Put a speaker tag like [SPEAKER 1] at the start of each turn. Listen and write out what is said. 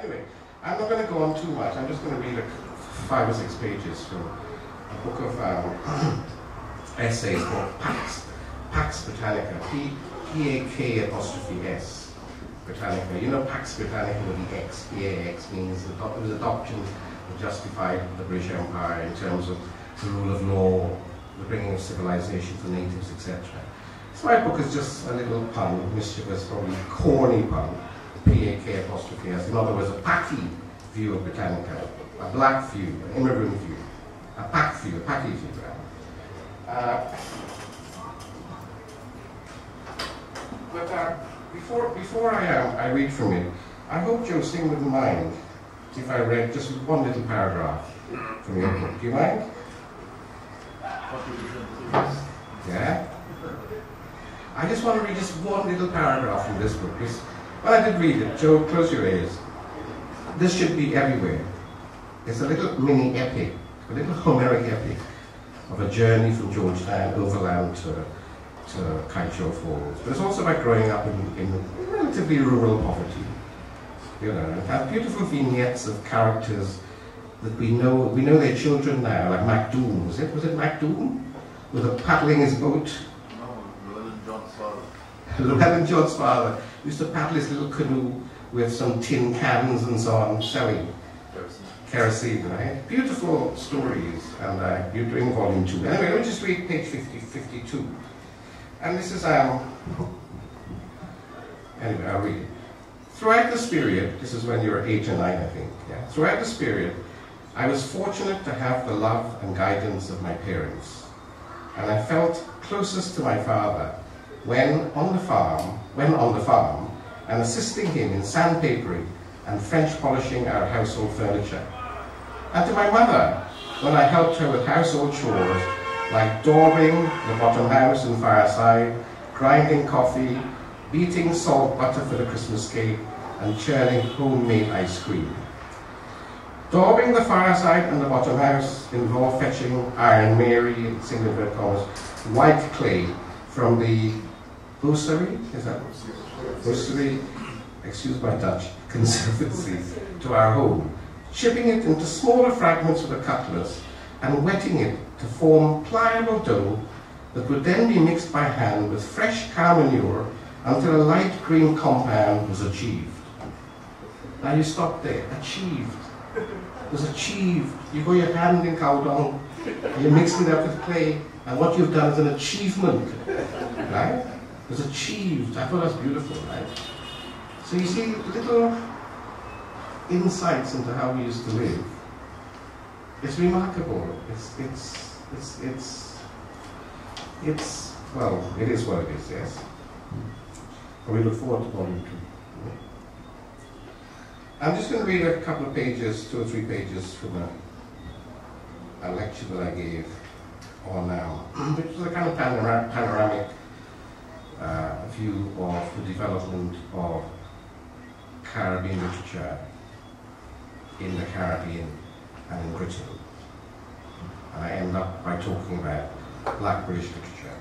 [SPEAKER 1] Anyway, I'm not going to go on too much. I'm just going to read 5 or 6 pages from a book of essays called Pax Britannica, P-A-K apostrophe S, Britannica. You know Pax Britannica with the X, P-A-X means it was a doctrine that justified the British Empire in terms of the rule of law, the bringing of civilization to natives, etc. So my book is just a little pun, mischievous, probably corny pun, P-A-K apostrophe S. In other words, a Paki view of Britannica, a black view, an immigrant view, a Pak view, a Paki view. Before I read from it, I hope Joe Singh wouldn't mind if I read just one little paragraph from your book. Do you mind? Yeah? I just want to read just one little paragraph from this book. Well, I did read it. Joe, close your ears. This should be everywhere. It's a little mini epic, a little Homeric epic of a journey from Georgetown overland to Kaicho Falls. But it's also about growing up in relatively rural poverty. You know, it has beautiful vignettes of characters that we know their children now, like MacDoom. Was it MacDoom? With paddling his boat?
[SPEAKER 2] No, Llewellyn John's father.
[SPEAKER 1] Llewellyn John's father used to paddle his little canoe with some tin cans and so on, selling kerosene, right? Beautiful stories, and you're doing volume 2. Anyway, let me just read page 52. And this is, anyway, I'll read it. Throughout this period, this is when you were 8 or 9, I think, yeah? Throughout this period, I was fortunate to have the love and guidance of my parents. And I felt closest to my father when on the farm, and assisting him in sandpapering and French polishing our household furniture. And to my mother, when I helped her with household chores, like daubing the bottom house and fireside, grinding coffee, beating salt butter for the Christmas cake, and churning homemade ice cream. Daubing the fireside and the bottom house involved fetching Iron Mary, single inverted commas, white clay from the Bossery, is that Bossery, excuse my Dutch, conservancy to our home, chipping it into smaller fragments with a cutlass and wetting it to form pliable dough that would then be mixed by hand with fresh cow manure until a light green compound was achieved. Now you stop there, achieved. It was achieved. You got your hand in cow dung, and you're mixing it up with clay, and what you've done is an achievement, right? It was achieved. I thought that was beautiful, right? So you see little insights into how we used to live. It's remarkable. It's well, it is what it is, yes. And we look forward to volume 2. I'm just going to read a couple of pages, 2 or 3 pages from a lecture that I gave on which was a kind of panoramic view of the development of Caribbean literature in the Caribbean and in Britain. And I end up by talking about Black British literature.